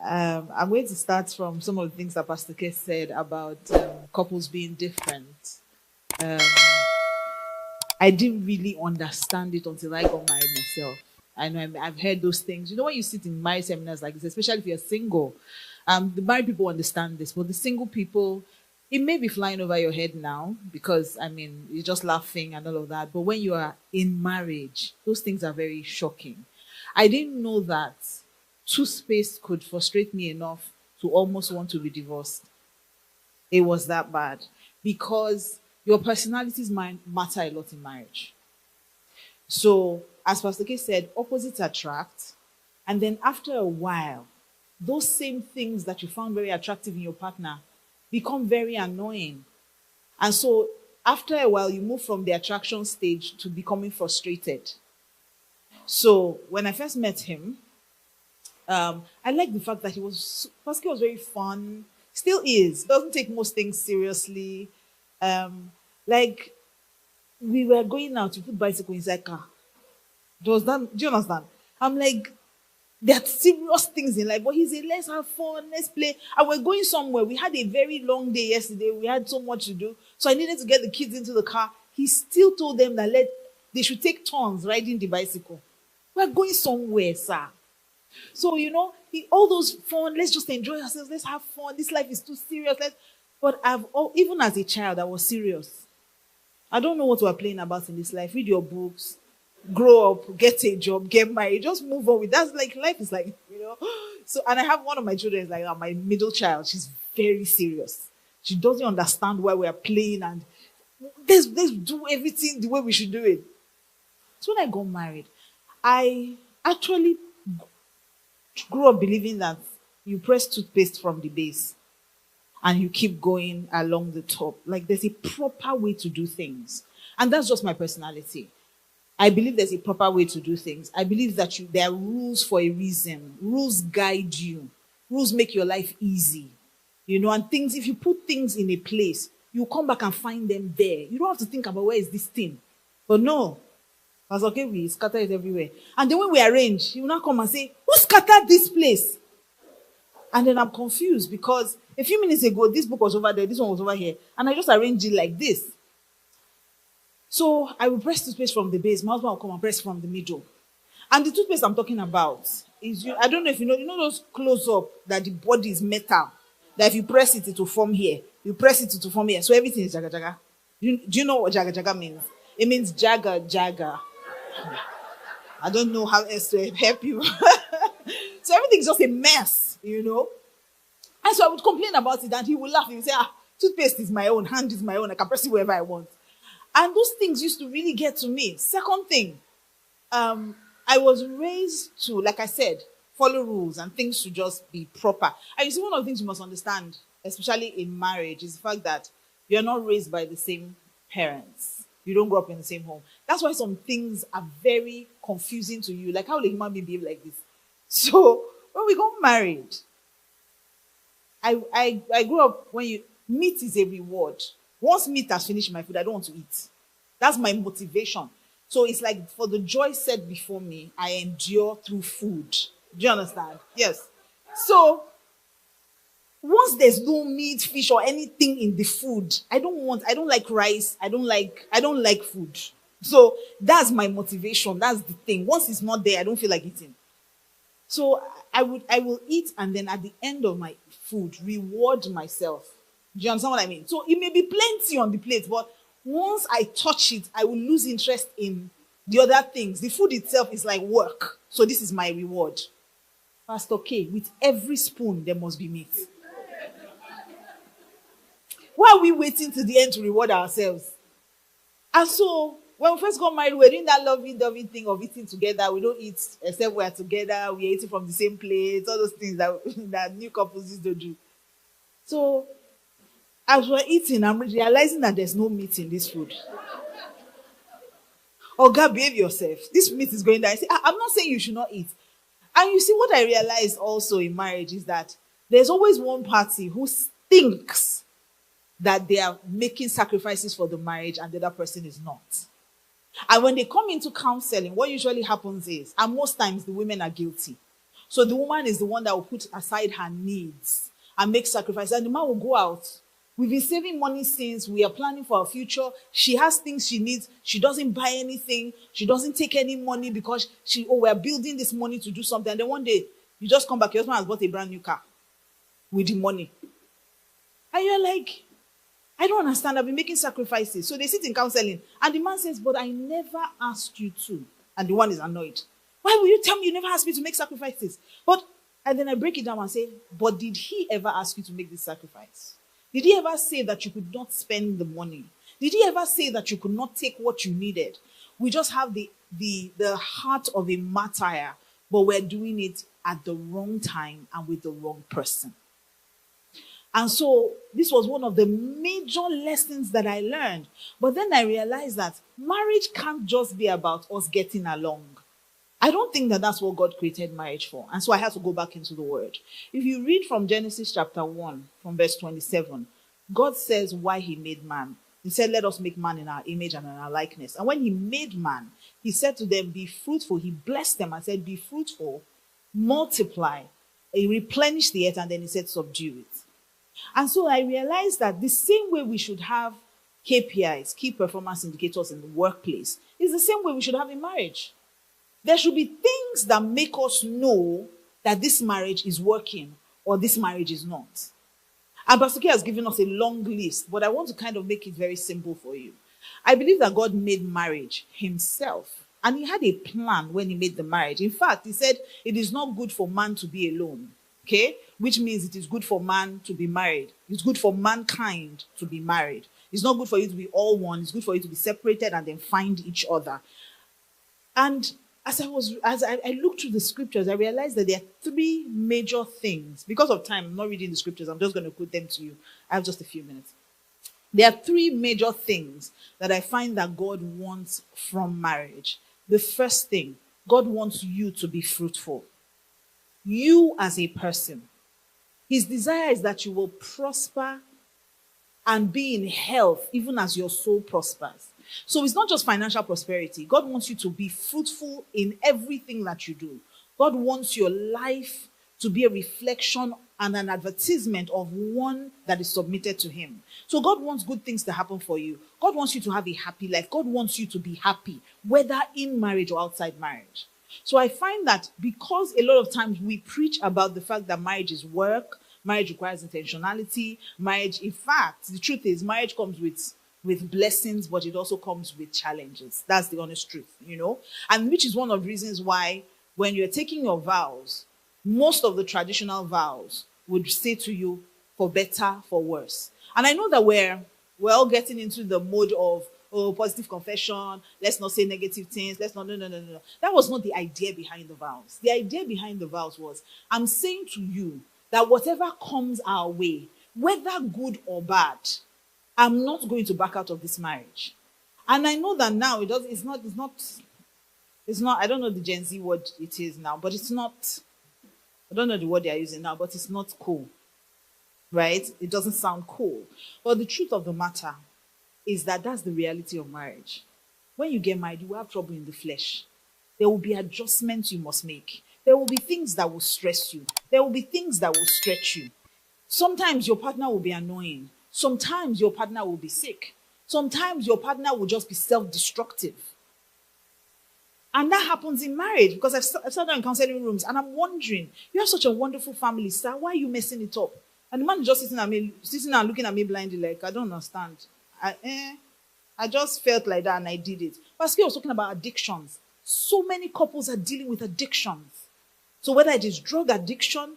I'm going to start from some of the things that Pastor K said about couples being different. Um, I didn't really understand it until I got married myself. I know I've heard those things. You know, when you sit in marriage seminars like this, especially if you're single, the married people understand this, but the single people, it may be flying over your head now because, I mean, you're just laughing and all of that. But when you are in marriage, those things are very shocking. I didn't know that toothpaste could frustrate me enough to almost want to be divorced. It was that bad because your personalities matter a lot in marriage. So, as Pastor K said, opposites attract. And then after a while, those same things that you found very attractive in your partner become very annoying. And so, after a while, you move from the attraction stage to becoming frustrated. So, when I first met him, I liked the fact that Pastor K was very fun, still is, doesn't take most things seriously. Like, we were going out to put bicycle inside car. Does that, do you understand? I'm like, there are serious things in life, but he said, let's have fun, let's play. And we're going somewhere. We had a very long day yesterday. We had so much to do. So I needed to get the kids into the car. He still told them that they should take turns riding the bicycle. We're going somewhere, sir. So, all those fun, let's just enjoy ourselves, let's have fun. This life is too serious. But even as a child, I was serious. I don't know what we're playing about in this life. Read your books, grow up, get a job, get married, just move on with that's like life is like. So, and I have one of my children is like my middle child. She's very serious. She doesn't understand why we're playing and let's do everything the way we should do it. So when I got married, I actually grew up believing that you press toothpaste from the base and you keep going along the top. Like there's a proper way to do things. And that's just my personality. I believe there's a proper way to do things. I believe that there are rules for a reason. Rules guide you. Rules make your life easy. And things, if you put things in a place, you come back and find them there. You don't have to think about where is this thing. But no. That's okay, we scatter it everywhere. And then when we arrange, he will now come and say, who scattered this place? And then I'm confused because a few minutes ago, this book was over there, this one was over here. And I just arranged it like this. So I will press toothpaste from the base. My husband will come and press from the middle. And the toothpaste I'm talking about is, I don't know if you know those close-up that the body is metal. That if you press it, it will form here. You press it will form here. So everything is jaga jaga. Do you know what jaga jaga means? It means jaga jaga. I don't know how else to help you. So everything's just a mess. And so I would complain about it and he would laugh. He would say, toothpaste is my own, hand is my own, I can press it wherever I want. And those things used to really get to me. Second thing, I was raised to, like I said, follow rules and things should just be proper. And you see, one of the things you must understand, especially in marriage, is the fact that you're not raised by the same parents. You don't grow up in the same home. That's why some things are very confusing to you. Like, how will a human being behave like this? So, when we got married, I grew up when meat is a reward. Once meat has finished my food, I don't want to eat. That's my motivation. So it's like for the joy set before me, I endure through food. Do you understand? Yes. So once there's no meat, fish, or anything in the food, I don't like rice. I don't like food. So that's my motivation. That's the thing. Once it's not there, I don't feel like eating. So I will eat and then at the end of my food, reward myself. Do you understand what I mean? So it may be plenty on the plate, but once I touch it, I will lose interest in the other things. The food itself is like work. So this is my reward. Pastor K, with every spoon, there must be meat. Why are we waiting to the end to reward ourselves? And so, when we first got married, we're doing that lovey-dovey thing of eating together. We don't eat except we're together. We're eating from the same plate. All those things that new couples used to do. So, as we're eating, I'm realizing that there's no meat in this food. Oh, God, behave yourself. This meat is going down. I'm not saying you should not eat. And you see, what I realized also in marriage is that there's always one party who thinks that they are making sacrifices for the marriage and the other person is not. And when they come into counseling, what usually happens is, and most times the women are guilty. So the woman is the one that will put aside her needs and make sacrifice. And the man will go out. We've been saving money since. We are planning for our future. She has things she needs. She doesn't buy anything. She doesn't take any money because we're building this money to do something. And then one day, you just come back. Your husband has bought a brand new car with the money. And you're like, I don't understand. I've been making sacrifices. So they sit in counseling. And the man says, but I never asked you to. And the one is annoyed. Why will you tell me you never asked me to make sacrifices? And then I break it down and say, but did he ever ask you to make this sacrifice? Did he ever say that you could not spend the money? Did he ever say that you could not take what you needed? We just have the heart of a martyr, but we're doing it at the wrong time and with the wrong person. And so this was one of the major lessons that I learned. But then I realized that marriage can't just be about us getting along. I don't think that that's what God created marriage for. And so I had to go back into the word. If you read from Genesis chapter 1, from verse 27, God says why he made man. He said, let us make man in our image and in our likeness. And when he made man, he said to them, be fruitful. He blessed them and said, be fruitful, multiply, replenish the earth, and then he said, subdue it. And so I realized that the same way we should have KPIs, key performance indicators in the workplace, is the same way we should have in marriage. There should be things that make us know that this marriage is working or this marriage is not. And Pastor K has given us a long list, but I want to kind of make it very simple for you. I believe that God made marriage himself, and he had a plan when he made the marriage. In fact, he said it is not good for man to be alone. Okay? Which means it is good for man to be married. It's good for mankind to be married. It's not good for you to be all one. It's good for you to be separated and then find each other. And as I looked through the scriptures, I realized that there are three major things. Because of time, I'm not reading the scriptures. I'm just going to quote them to you. I have just a few minutes. There are three major things that I find that God wants from marriage. The first thing, God wants you to be fruitful. You as a person. His desire is that you will prosper and be in health even as your soul prospers. So it's not just financial prosperity. God wants you to be fruitful in everything that you do. God wants your life to be a reflection and an advertisement of one that is submitted to him. So God wants good things to happen for you. God wants you to have a happy life. God wants you to be happy, whether in marriage or outside marriage. So I find that because a lot of times we preach about the fact that marriage is work, marriage requires intentionality, marriage, in fact, the truth is marriage comes with blessings, but it also comes with challenges. That's the honest truth, you know? And which is one of the reasons why when you're taking your vows, most of the traditional vows would say to you, for better, for worse. And I know that we're all getting into the mode of, positive confession, let's not say negative things, let's not, no. That was not the idea behind the vows. The idea behind the vows was, I'm saying to you that whatever comes our way, whether good or bad, I'm not going to back out of this marriage. And I know that now it's not, I don't know the Gen Z word it is now, but it's not, I don't know the word they are using now, but it's not cool. Right? It doesn't sound cool. But the truth of the matter is that that's the reality of marriage. When you get married, you will have trouble in the flesh. There will be adjustments you must make. There will be things that will stress you. There will be things that will stretch you. Sometimes your partner will be annoying. Sometimes your partner will be sick. Sometimes your partner will just be self-destructive. And that happens in marriage because I've sat down in counseling rooms and I'm wondering, you have such a wonderful family, sir. Why are you messing it up? And the man is just sitting and looking at me blindly like, I don't understand. I just felt like that and I did it. Pascal was talking about addictions. So many couples are dealing with addictions. So whether it is drug addiction,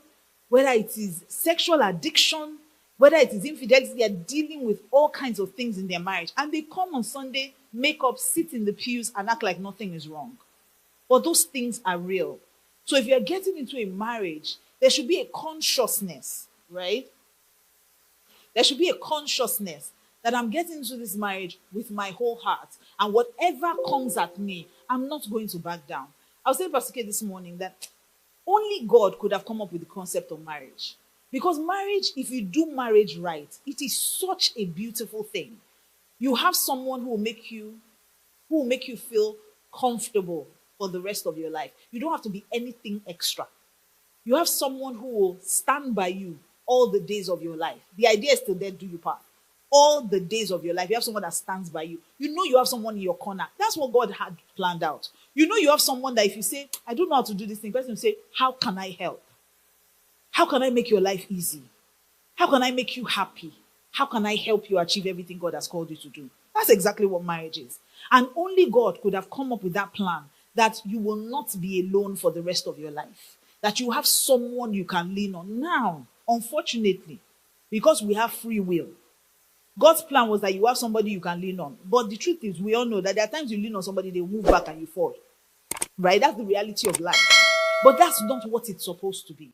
whether it is sexual addiction, whether it is infidelity, they are dealing with all kinds of things in their marriage. And they come on Sunday, make up, sit in the pews and act like nothing is wrong. But those things are real. So if you're getting into a marriage, there should be a consciousness, right? There should be a consciousness that I'm getting into this marriage with my whole heart. And whatever comes at me, I'm not going to back down. I was telling Pastor K this morning that only God could have come up with the concept of marriage. Because marriage, if you do marriage right, it is such a beautiful thing. You have someone who will make you feel comfortable for the rest of your life. You don't have to be anything extra. You have someone who will stand by you all the days of your life. The idea is to then do you part. All the days of your life, you have someone that stands by you. You know you have someone in your corner. That's what God had planned out. You know you have someone that if you say, I don't know how to do this thing, the person will say, how can I help? How can I make your life easy? How can I make you happy? How can I help you achieve everything God has called you to do? That's exactly what marriage is. And only God could have come up with that plan, that you will not be alone for the rest of your life, that you have someone you can lean on. Now, unfortunately, because we have free will, God's plan was that you have somebody you can lean on. But the truth is, we all know that there are times you lean on somebody, they move back and you fall. Right? That's the reality of life. But that's not what it's supposed to be.